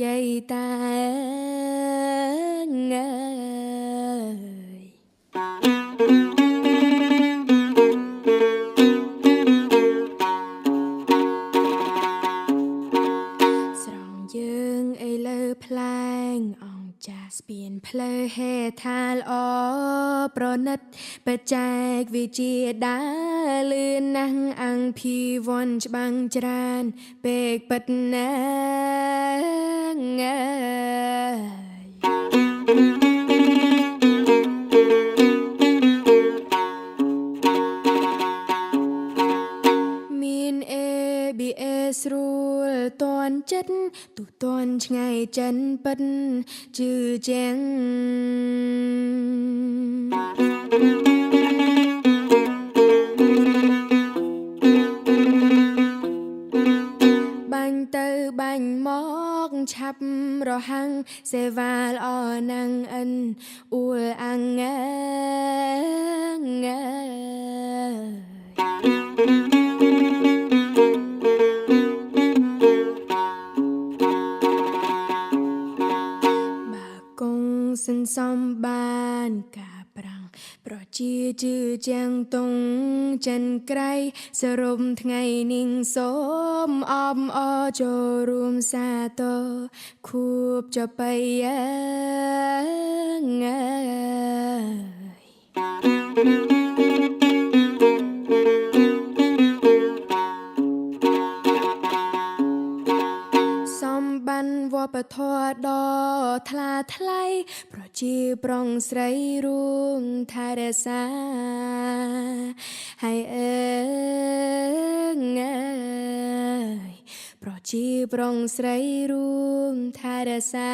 យាយតាអើយស្រង់យើងឥឡូវផ្លែងអង្គចាស់ស្ពានផ្លូវហេថាល្អប្រណិតបច្ចេកវិទ្យាដើរលឿនណាស់អង្គភីវ័នច្បាំងច្រើនពេកពិតណាស់អើយមាន ABS ស្រួលតន់ចិត្តទូតន់ឆ្ងាយចិនពិតជឿជាងបាញ់ទៅបាញ់មកឆាប់រហាំងសេវាល្អណាំងអិនអួលអាំងអើយកងសន្សំបានការប្រាំងប្រជាជឿជាងតុងចិនក្រៃសរុបថ្ងៃនេះសូមអបអរចូលរួមសាទរខួបចបៃអើយសម្បានវប្បធម៌ដ៏ថ្លាថ្លៃប្រជាប្រុងស្រីរួមថែរក្សាហើយអើយប្រជាប្រុងស្រីរួមថែរក្សា